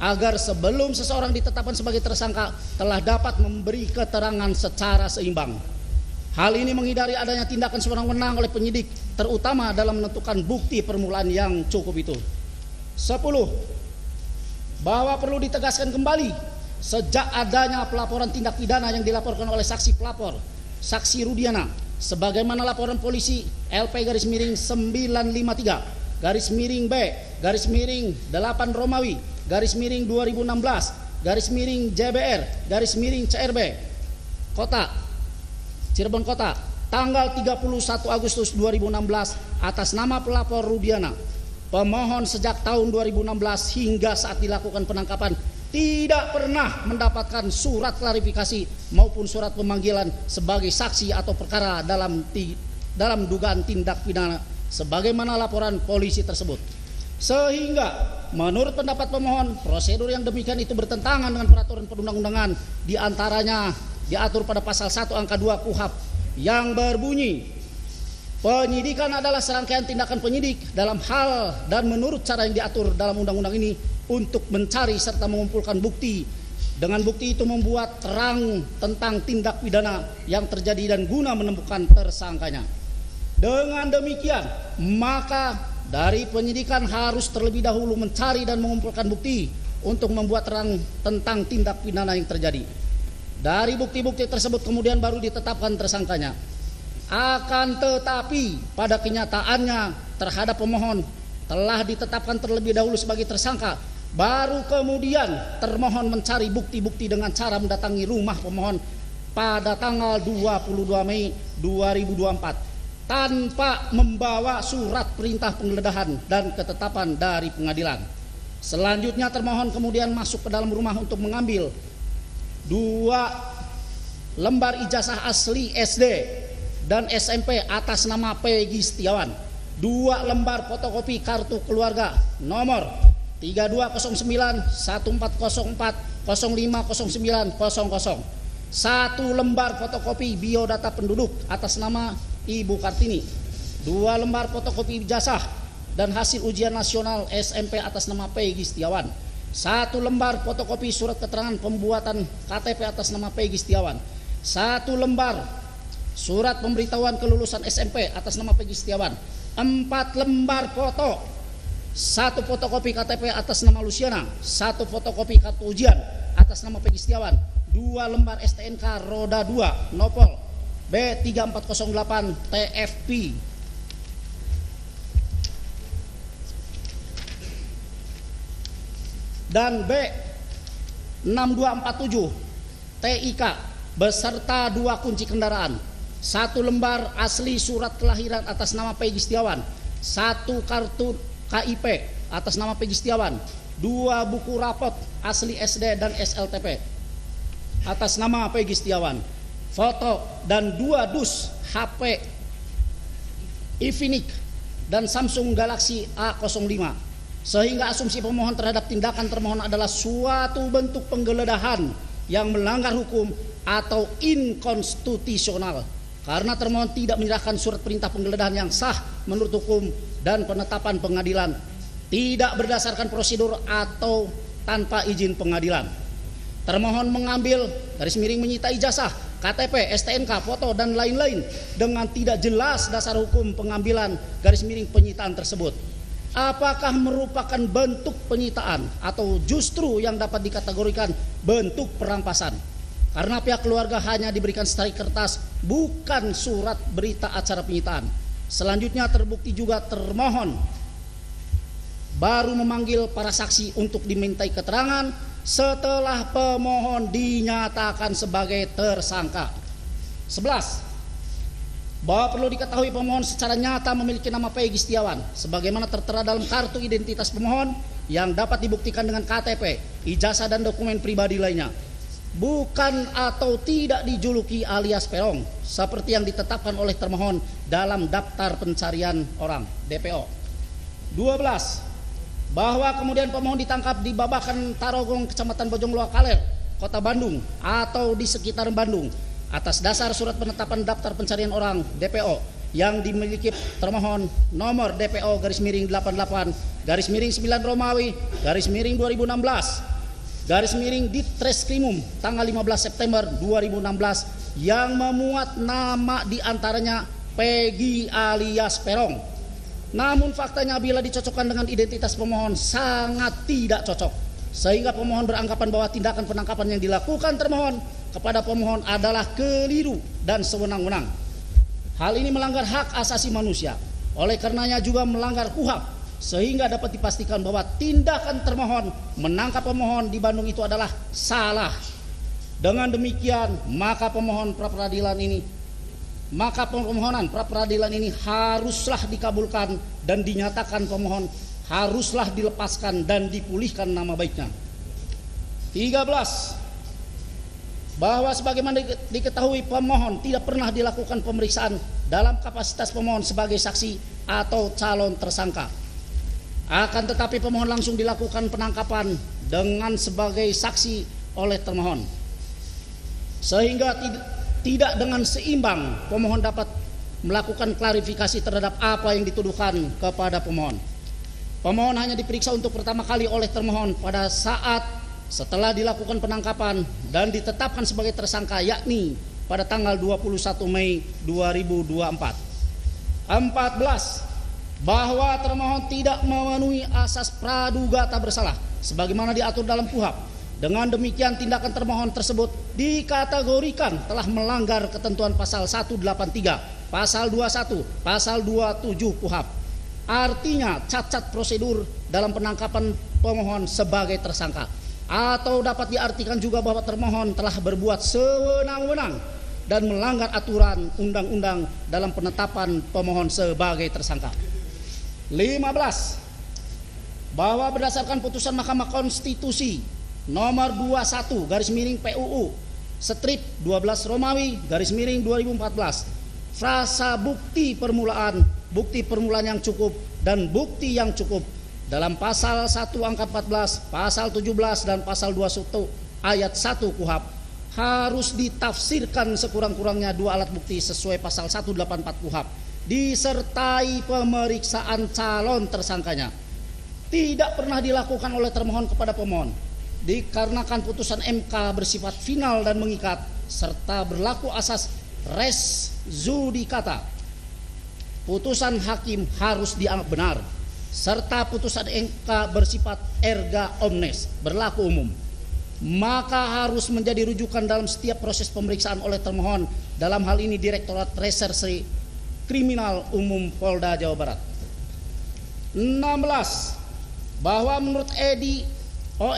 agar sebelum seseorang ditetapkan sebagai tersangka telah dapat memberi keterangan secara seimbang. Hal ini menghindari adanya tindakan sewenang-wenang oleh penyidik, terutama dalam menentukan bukti permulaan yang cukup itu. 10. Bahwa perlu ditegaskan kembali, sejak adanya pelaporan tindak pidana yang dilaporkan oleh saksi pelapor, saksi Rudiana, sebagaimana laporan polisi LP-953/B/8 Romawi /2016/JBR/CRB Cirebon Kota tanggal 31 Agustus 2016 atas nama pelapor Rudiana, pemohon sejak tahun 2016 hingga saat dilakukan penangkapan tidak pernah mendapatkan surat klarifikasi maupun surat pemanggilan sebagai saksi atau perkara dalam dugaan tindak pidana sebagaimana laporan polisi tersebut. Sehingga menurut pendapat pemohon, prosedur yang demikian itu bertentangan dengan peraturan perundang-undangan, di antaranya diatur pada pasal 1 angka 2 KUHP yang berbunyi, penyidikan adalah serangkaian tindakan penyidik dalam hal dan menurut cara yang diatur dalam undang-undang ini untuk mencari serta mengumpulkan bukti. Dengan bukti itu membuat terang tentang tindak pidana yang terjadi dan guna menemukan tersangkanya. Dengan demikian, maka dari penyidikan harus terlebih dahulu mencari dan mengumpulkan bukti untuk membuat terang tentang tindak pidana yang terjadi. Dari bukti-bukti tersebut kemudian baru ditetapkan tersangkanya. Akan tetapi pada kenyataannya terhadap pemohon telah ditetapkan terlebih dahulu sebagai tersangka, baru kemudian termohon mencari bukti-bukti dengan cara mendatangi rumah pemohon pada tanggal 22 Mei 2024 tanpa membawa surat perintah penggeledahan dan ketetapan dari pengadilan. Selanjutnya termohon kemudian masuk ke dalam rumah untuk mengambil 2 lembar ijazah asli SD dan SMP atas nama Peggy Setiawan, 2 lembar fotokopi kartu keluarga nomor 3209 1404 050900, 1 lembar fotokopi biodata penduduk atas nama Ibu Kartini, 2 lembar fotokopi ijazah dan hasil ujian nasional SMP atas nama Peggy Setiawan, 1 lembar fotokopi surat keterangan pembuatan KTP atas nama Peggy Setiawan, 1 lembar surat pemberitahuan kelulusan SMP atas nama Peggy Setiawan, 4 lembar foto, 1 fotokopi KTP atas nama Luciana, 1 fotokopi kartu ujian atas nama Peggy Setiawan, 2 lembar STNK roda 2 Nopol B3408 TFP dan B6247 TIK beserta 2 kunci kendaraan, 1 lembar asli surat kelahiran atas nama Peggy Setiawan, 1 kartu KIP atas nama Peggy Setiawan, 2 buku rapot asli SD dan SLTP atas nama Peggy Setiawan, foto dan 2 dus HP Infinix dan Samsung Galaxy A05, sehingga asumsi pemohon terhadap tindakan termohon adalah suatu bentuk penggeledahan yang melanggar hukum atau inkonstitusional karena termohon tidak menyerahkan surat perintah penggeledahan yang sah menurut hukum dan penetapan pengadilan, tidak berdasarkan prosedur atau tanpa izin pengadilan. Termohon mengambil menyita ijazah, KTP, STNK, foto dan lain-lain dengan tidak jelas dasar hukum pengambilan penyitaan tersebut. Apakah merupakan bentuk penyitaan atau justru yang dapat dikategorikan bentuk perampasan? Karena pihak keluarga hanya diberikan secari kertas, bukan surat berita acara penyitaan. Selanjutnya terbukti juga termohon baru memanggil para saksi untuk dimintai keterangan setelah pemohon dinyatakan sebagai tersangka. 11. Bahwa perlu diketahui pemohon secara nyata memiliki nama Peggy Setiawan sebagaimana tertera dalam kartu identitas pemohon yang dapat dibuktikan dengan KTP, ijazah dan dokumen pribadi lainnya, bukan atau tidak dijuluki alias Perong seperti yang ditetapkan oleh termohon dalam daftar pencarian orang DPO. 12. Bahwa kemudian pemohon ditangkap di Babakan Tarogong, Kecamatan Bojongloa Kaler, Kota Bandung atau di sekitar Bandung atas dasar surat penetapan daftar pencarian orang DPO yang dimiliki termohon nomor DPO /88 9 Romawi garis miring 2016 garis miring Ditreskrimum tanggal 15 September 2016 yang memuat nama diantaranya Peggy alias Peron. Namun faktanya bila dicocokkan dengan identitas pemohon sangat tidak cocok, sehingga pemohon beranggapan bahwa tindakan penangkapan yang dilakukan termohon kepada pemohon adalah keliru dan sewenang-wenang. Hal ini melanggar hak asasi manusia, oleh karenanya juga melanggar KUHP, sehingga dapat dipastikan bahwa tindakan termohon menangkap pemohon di Bandung itu adalah salah. Dengan demikian, maka permohonan pra peradilan ini haruslah dikabulkan dan dinyatakan pemohon haruslah dilepaskan dan dipulihkan nama baiknya. 13. Bahwa sebagaimana diketahui pemohon tidak pernah dilakukan pemeriksaan dalam kapasitas pemohon sebagai saksi atau calon tersangka. Akan tetapi pemohon langsung dilakukan penangkapan dengan sebagai saksi oleh termohon. Sehingga tidak dengan seimbang pemohon dapat melakukan klarifikasi terhadap apa yang dituduhkan kepada pemohon. Pemohon hanya diperiksa untuk pertama kali oleh termohon pada saat setelah dilakukan penangkapan dan ditetapkan sebagai tersangka, yakni pada tanggal 21 Mei 2024. 14. Bahwa termohon tidak memenuhi asas praduga tak bersalah sebagaimana diatur dalam KUHP. Dengan demikian tindakan termohon tersebut dikategorikan telah melanggar ketentuan pasal 183, pasal 21, pasal 27 KUHP. Artinya cacat prosedur dalam penangkapan pemohon sebagai tersangka. Atau dapat diartikan juga bahwa termohon telah berbuat sewenang-wenang dan melanggar aturan undang-undang dalam penetapan pemohon sebagai tersangka. 15. Bahwa berdasarkan putusan Mahkamah Konstitusi nomor 21 garis miring PUU strip 12 Romawi garis miring 2014, frasa bukti permulaan yang cukup dan bukti yang cukup dalam pasal 1 angka 14, pasal 17 dan pasal 21 ayat 1 KUHP harus ditafsirkan sekurang-kurangnya 2 alat bukti sesuai pasal 184 KUHP disertai pemeriksaan calon tersangkanya. Tidak pernah dilakukan oleh termohon kepada pemohon dikarenakan putusan MK bersifat final dan mengikat serta berlaku asas res judicata. Putusan hakim harus dianggap benar serta putusan MK bersifat erga omnes, berlaku umum. Maka harus menjadi rujukan dalam setiap proses pemeriksaan oleh termohon, dalam hal ini Direktorat Reserse Kriminal Umum Polda Jawa Barat. 16. Bahwa menurut Edi